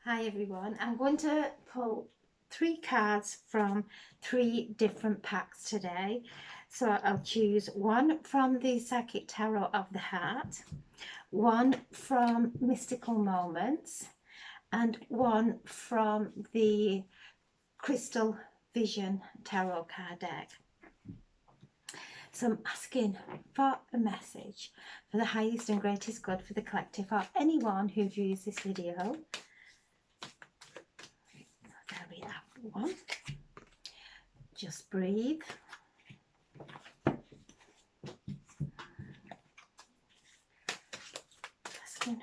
Hi everyone, I'm going to pull 3 cards from 3 different packs today. So I'll choose one from the Psychic Tarot of the Heart, one from Mystical Moments, and one from the Crystal Vision Tarot card deck. So I'm asking for a message for the highest and greatest good for the collective or anyone who views this video. There we have one. Just breathe. Asking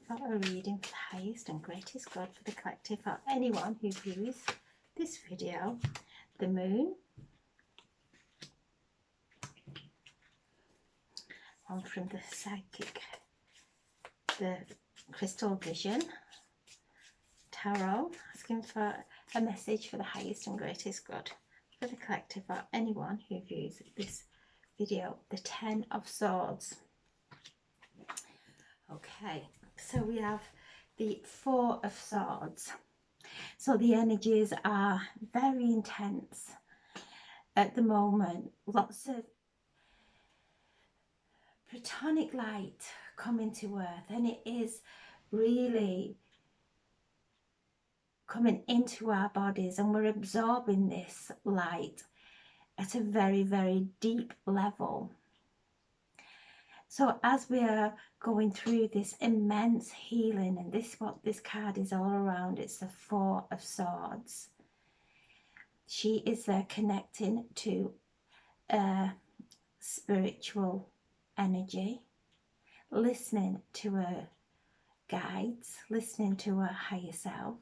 for a reading for the highest and greatest good for the collective or anyone who views this video. The Moon. One from the Psychic, the Crystal Vision Tarot, asking for a message for the highest and greatest good for the collective or anyone who views this video. The Ten of Swords. Okay, so we have the Four of Swords. So the energies are very intense at the moment. Lots of protonic light coming to earth, and it is really coming into our bodies, and we're absorbing this light at a very, very deep level. So as we are going through this immense healing, and this what this card is all around, it's the Four of Swords. She is there connecting to a spiritual energy, listening to her guides, listening to her higher self.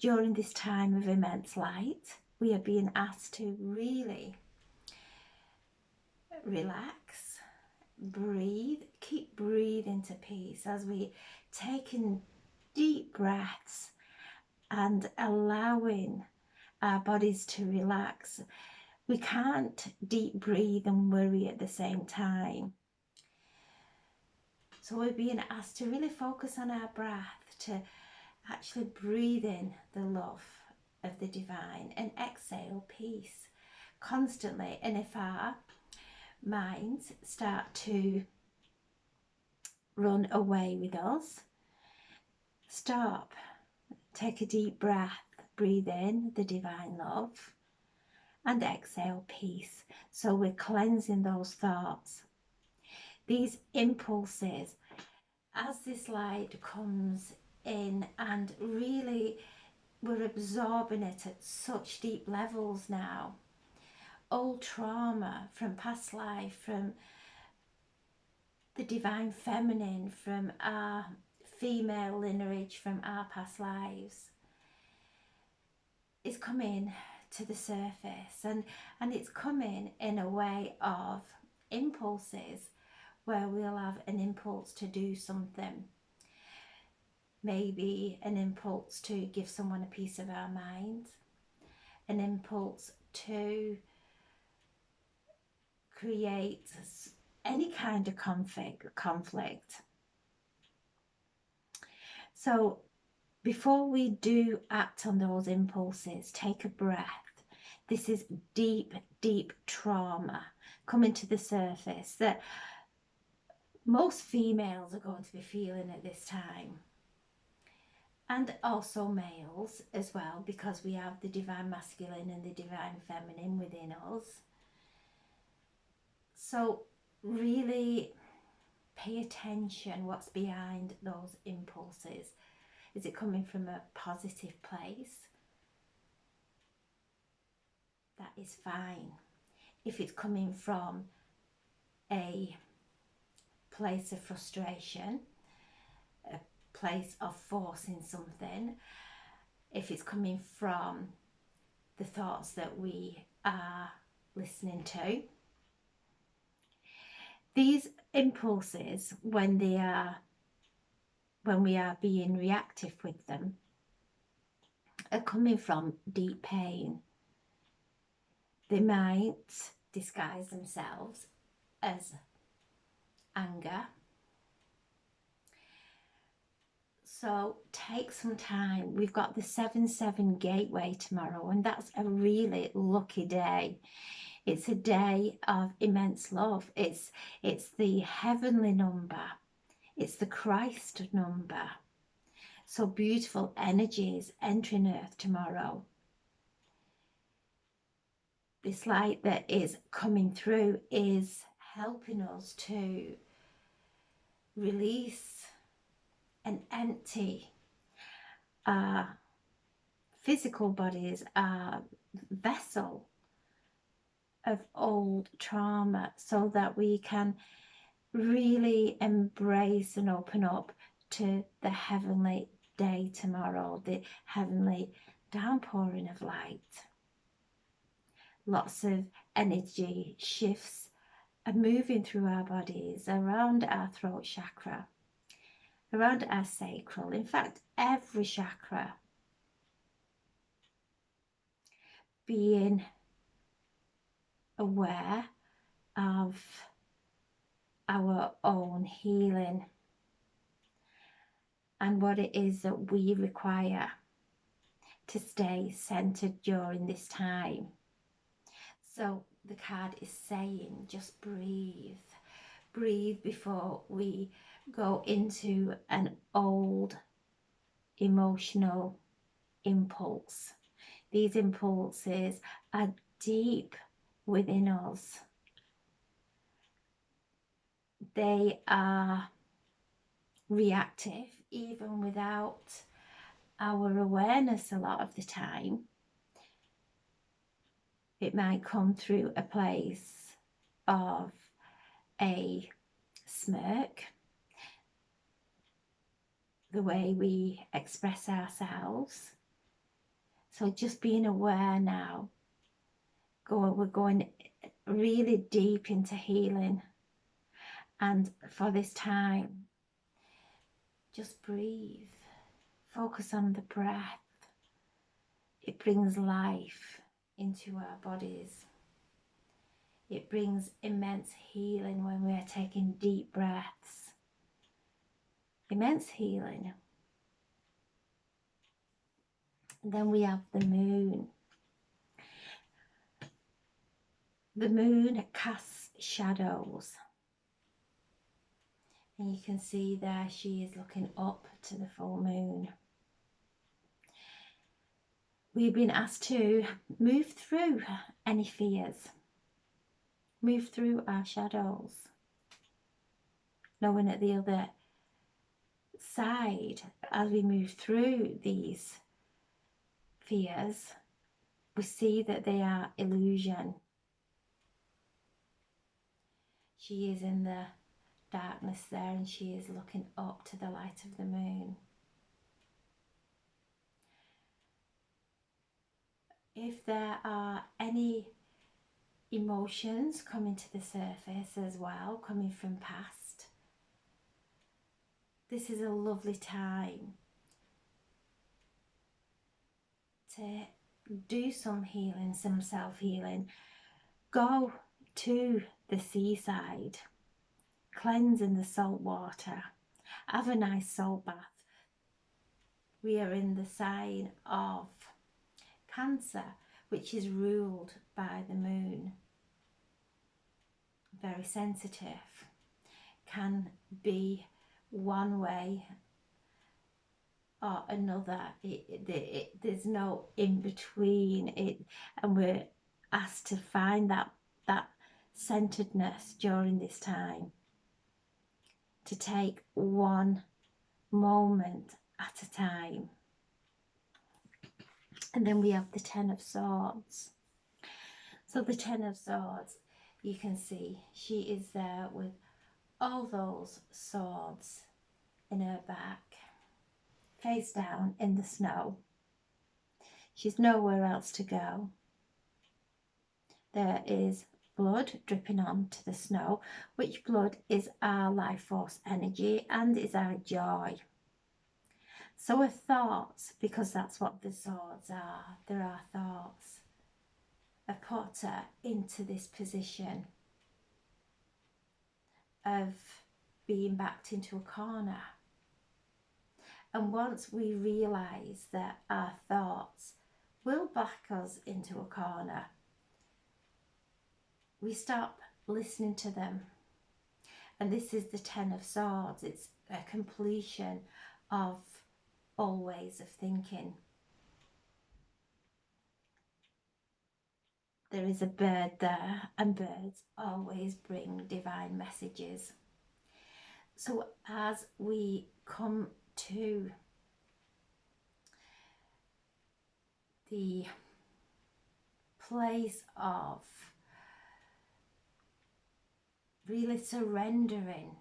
During this time of immense light, we are being asked to really relax, breathe, keep breathing to peace as we take in deep breaths and allowing our bodies to relax. We can't deep breathe and worry at the same time. So we're being asked to really focus on our breath, to actually breathe in the love of the divine and exhale peace constantly. And if our minds start to run away with us, stop, take a deep breath, breathe in the divine love and exhale peace. So we're cleansing those thoughts, these impulses, as this light comes in, and really we're absorbing it at such deep levels now. Old trauma from past life, from the divine feminine, from our female lineage, from our past lives, is coming to the surface, and it's coming in a way of impulses, where we'll have an impulse to do something, maybe an impulse to give someone a piece of our mind, an impulse to create any kind of conflict. So before we do act on those impulses, take a breath. This is deep, deep trauma coming to the surface that most females are going to be feeling at this time. And also males as well, because we have the divine masculine and the divine feminine within us. So really pay attention what's behind those impulses. Is it coming from a positive place? That is fine. If it's coming from a place of frustration, a place of forcing something, if it's coming from the thoughts that we are listening to, these impulses, when we are being reactive with them, are coming from deep pain. They might disguise themselves as anger, So take some time. We've got the 7-7 gateway tomorrow, and that's a really lucky day. It's a day of immense love. It's the heavenly number. It's the Christ number. So beautiful energies entering Earth tomorrow. This light that is coming through is helping us to release and empty our physical bodies, our vessel of old trauma, so that we can really embrace and open up to the heavenly day tomorrow, the heavenly downpouring of light. Lots of energy shifts are moving through our bodies, around our throat chakra, around our sacral, in fact, every chakra. Being aware of our own healing and what it is that we require to stay centered during this time. So the card is saying, just breathe. Breathe before we go into an old emotional impulse. These impulses are deep within us. They are reactive even without our awareness a lot of the time. It might come through a place of a smirk, the way we express ourselves. So just being aware now, we're going really deep into healing. And for this time, just breathe. Focus on the breath. It brings life into our bodies. It brings immense healing when we are taking deep breaths. Immense healing. And then we have the moon. The moon casts shadows. And you can see there she is looking up to the full moon. We've been asked to move through any fears, move through our shadows, knowing at the other side, as we move through these fears, we see that they are illusion. She is in the darkness there, and she is looking up to the light of the moon. If there are any emotions coming to the surface as well, coming from past, this is a lovely time to do some healing, some self-healing. Go to the seaside, cleanse in the salt water, have a nice salt bath. We are in the sign of Cancer, which is ruled by the moon. Very sensitive, can be one way or another. There's no in between. And we're asked to find that centeredness during this time, to take one moment at a time. And then we have the Ten of Swords. So the Ten of Swords, you can see she is there with all those swords in her back, face down in the snow. She's nowhere else to go. There is blood dripping onto the snow, which blood is our life force energy and is our joy. So her thoughts, because that's what the swords are, there are thoughts, have put her into this position of being backed into a corner, And once we realise that our thoughts will back us into a corner, we stop listening to them. And this is the Ten of Swords. It's a completion of all ways of thinking. There is a bird there, and birds always bring divine messages. So as we come to the place of really surrendering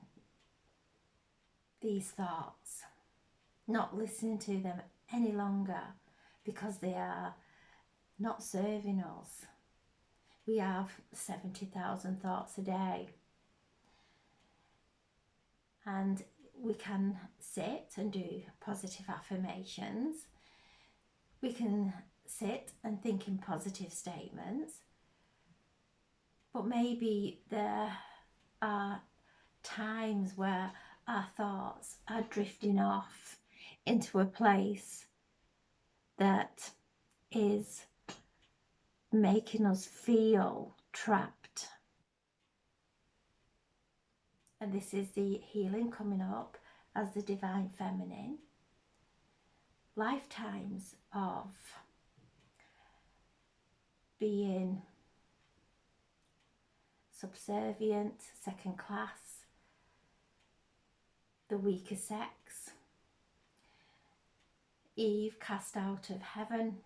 these thoughts, not listening to them any longer because they are not serving us. We have 70,000 thoughts a day, and we can sit and do positive affirmations. We can sit and think in positive statements, but maybe there are times where our thoughts are drifting off into a place that is making us feel trapped. And this is the healing coming up as the Divine Feminine. Lifetimes of being subservient, second class, the weaker sex, Eve cast out of heaven,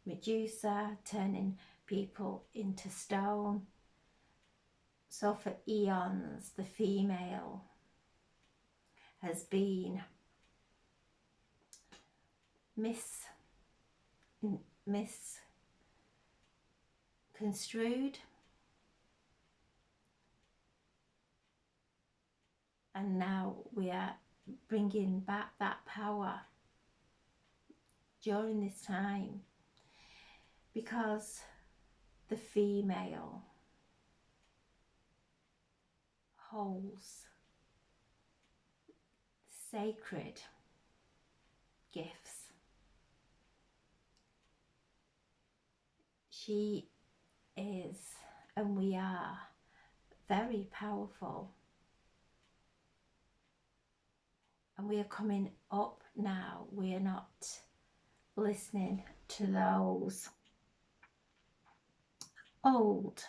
Medusa turning people into stone. So for eons, the female has been misconstrued, and now we are bringing back that power during this time, because the female holds sacred gifts. She is, and we are, very powerful. And we are coming up now. We are not listening to those old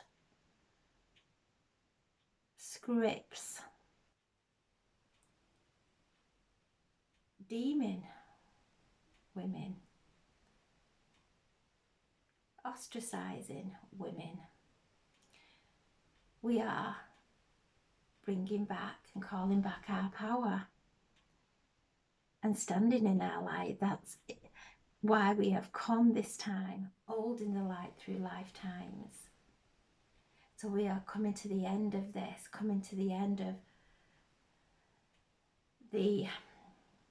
scripts, deeming women, ostracizing women. We are bringing back and calling back our power and standing in our light. That's why we have come this time, holding the light through lifetimes. So we are coming to the end of this, coming to the end of the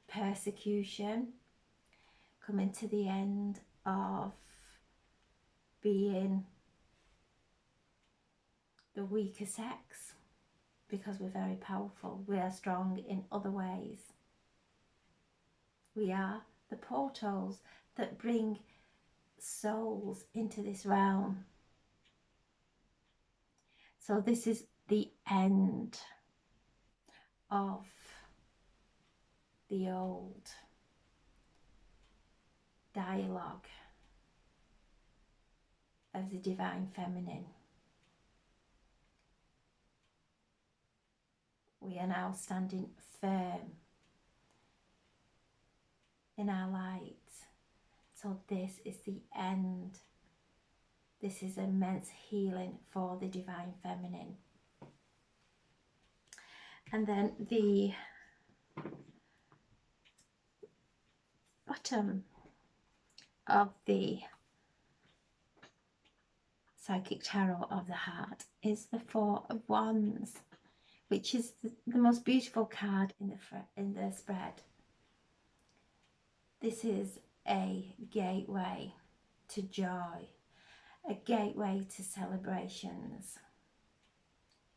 persecution, coming to the end of being the weaker sex, because we're very powerful. We are strong in other ways. We are the portals that bring souls into this realm. So this is the end of the old dialogue of the Divine Feminine. We are now standing firm in our light. So this is the end. This is immense healing for the Divine Feminine. And then the bottom of the Psychic Tarot of the Heart is the Four of Wands, which is the most beautiful card in the spread. This is a gateway to joy, a gateway to celebrations,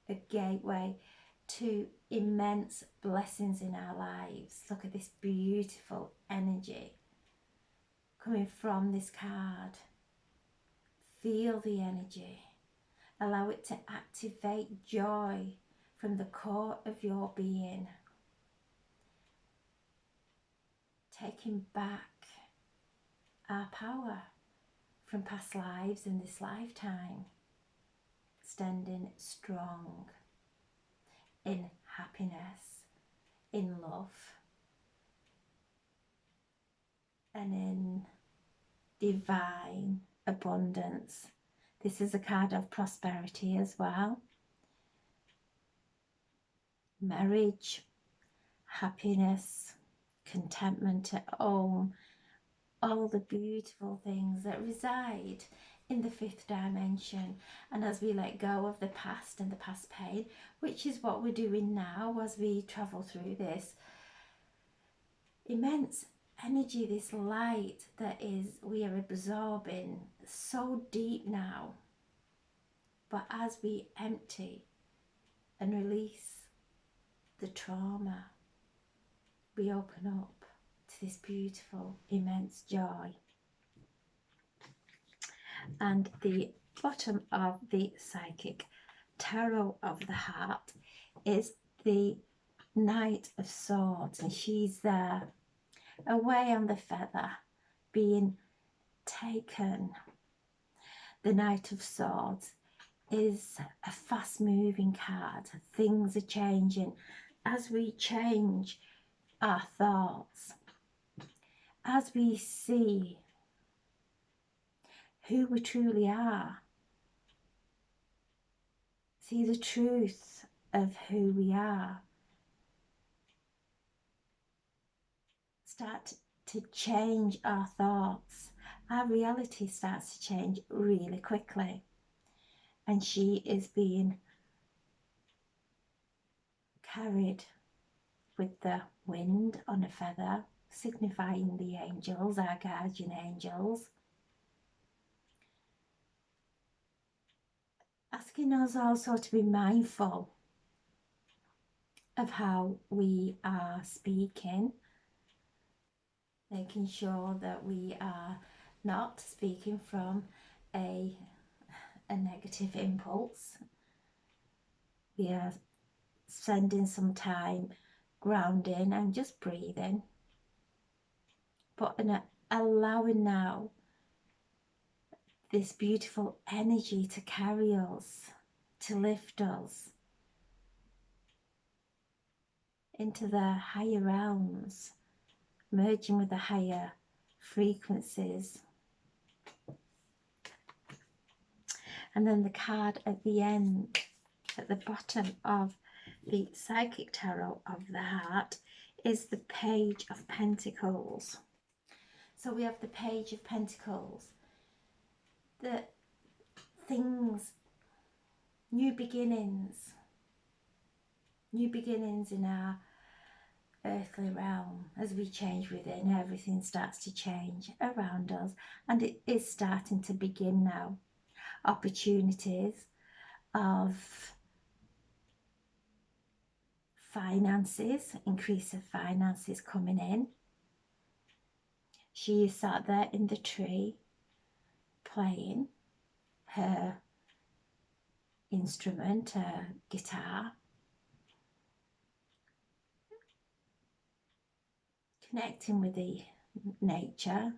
a gateway to immense blessings in our lives. Look at this beautiful energy coming from this card. Feel the energy. Allow it to activate joy from the core of your being. Taking back our power from past lives and this lifetime. Standing strong in happiness, in love, and in divine abundance. This is a card of prosperity as well. Marriage, happiness, contentment at home, all the beautiful things that reside in the fifth dimension. And as we let go of the past and the past pain, which is what we're doing now as we travel through this immense energy, this light that is we are absorbing so deep now. But as we empty and release the trauma, we open up to this beautiful, immense joy. And the bottom of the Psychic Tarot of the Heart is the Knight of Swords, and she's there away on the feather being taken. The Knight of Swords is a fast moving card. Things are changing as we change our thoughts, as we see who we truly are, see the truth of who we are, start to change our thoughts, our reality starts to change really quickly. And she is being carried with the wind on a feather, signifying the angels, our guardian angels, asking us also to be mindful of how we are speaking, making sure that we are not speaking from a negative impulse. We are spending some time grounding and just breathing, but allowing now this beautiful energy to carry us, to lift us into the higher realms, merging with the higher frequencies. And then the card at the end, at the bottom of the Psychic Tarot of the Heart, is the Page of Pentacles. So we have the Page of Pentacles, the things, new beginnings in our earthly realm. As we change within, everything starts to change around us, and it is starting to begin now. Opportunities of finances, increase of finances coming in. She is sat there in the tree playing her instrument, her guitar, connecting with the nature,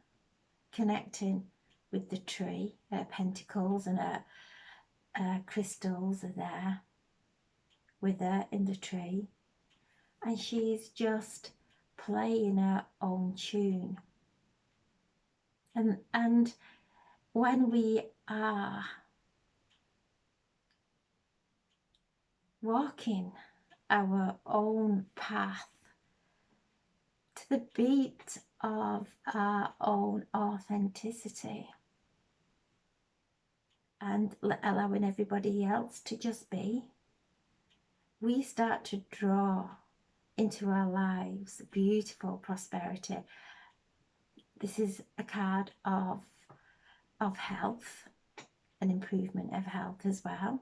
connecting with the tree. Her pentacles and her crystals are there with her in the tree, and she's just playing her own tune. And when we are walking our own path to the beat of our own authenticity and allowing everybody else to just be, we start to draw into our lives beautiful prosperity. This is a card of health, an improvement of health as well.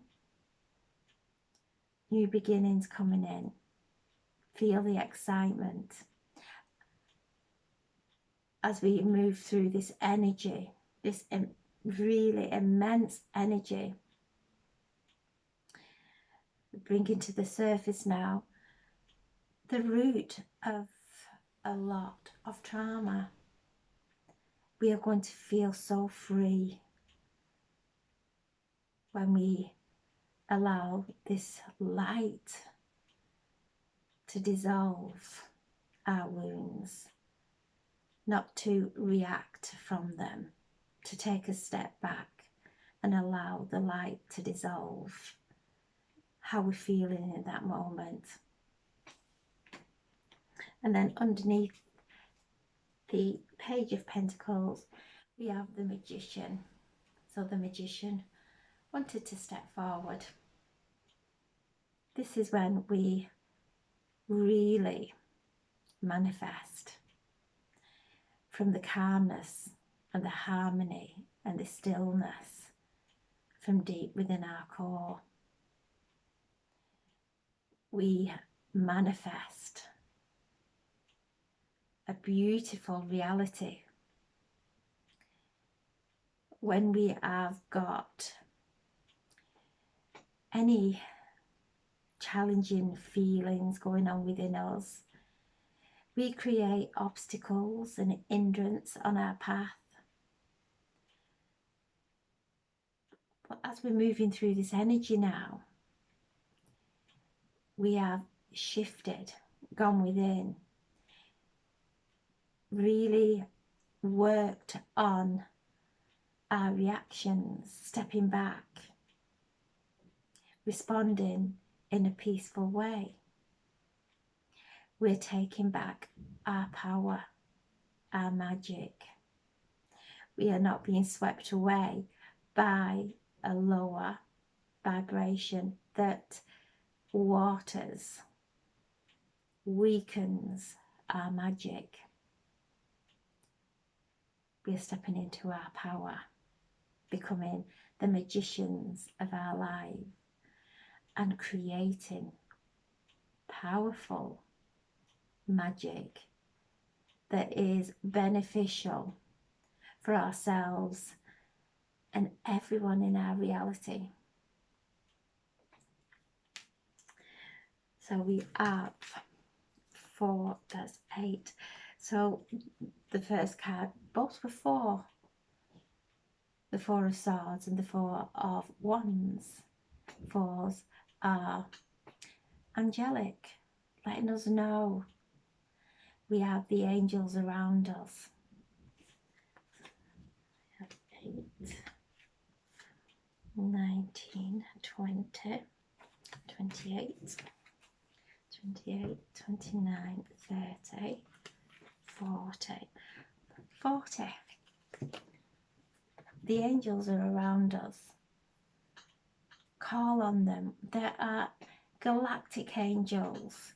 New beginnings coming in. Feel the excitement as we move through this energy, this really immense energy. Bringing to the surface now the root of a lot of trauma. We are going to feel so free when we allow this light to dissolve our wounds, not to react from them, to take a step back and allow the light to dissolve how we're feeling in that moment. And then underneath the Page of Pentacles, we have the Magician. So the Magician wanted to step forward. This is when we really manifest from the calmness and the harmony and the stillness from deep within our core. We manifest a beautiful reality when we have got any challenging feelings going on within us. We create obstacles and hindrance on our path. But as we're moving through this energy now, we have shifted, gone within, really worked on our reactions, stepping back, responding in a peaceful way. We're taking back our power, our magic. We are not being swept away by a lower vibration that waters, weakens our magic. We are stepping into our power, becoming the magicians of our life and creating powerful magic that is beneficial for ourselves and everyone in our reality. So we have 4, that's 8. So the first card, both were 4. The 4 of Swords and the 4 of Wands. 4s are angelic, letting us know we have the angels around us. 8, 19, 20, 28, 28, 29, 30, 40, 40. The angels are around us. Call on them. There are galactic angels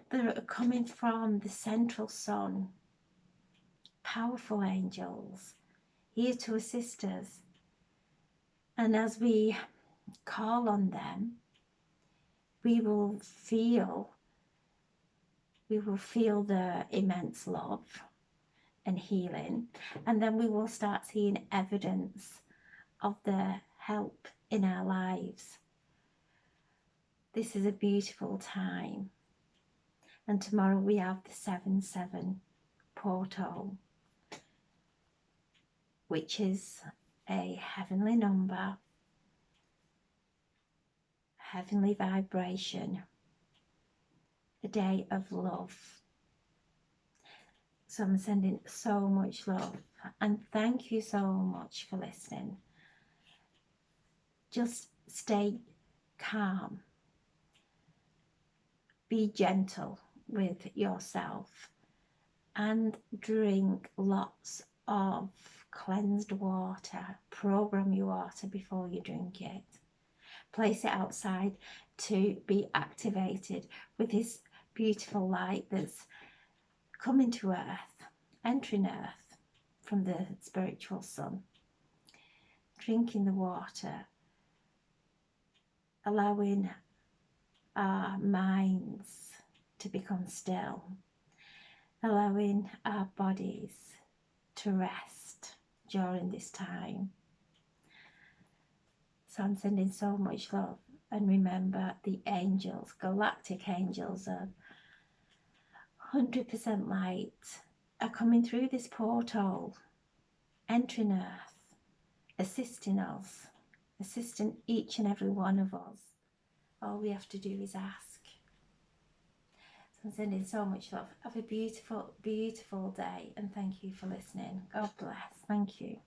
that are coming from the central sun. Powerful angels here to assist us. And as we call on them, we will feel the immense love and healing, and then we will start seeing evidence of their help in our lives. This is a beautiful time. And tomorrow we have the 7/7 portal, which is a heavenly number, heavenly vibration, a day of love. So I'm sending so much love, and thank you so much for listening. Just stay calm, be gentle with yourself, and drink lots of cleansed water. Program your water before you drink it. Place it outside to be activated with this beautiful light that's coming to earth, entering earth from the spiritual sun. Drinking the water, allowing our minds to become still, allowing our bodies to rest during this time. So I'm sending so much love, and remember the angels, galactic angels of 100% light are coming through this portal, entering Earth, assisting us, assisting each and every one of us. All we have to do is ask. So I'm sending so much love. Have a beautiful, beautiful day, and thank you for listening. God bless. Thank you.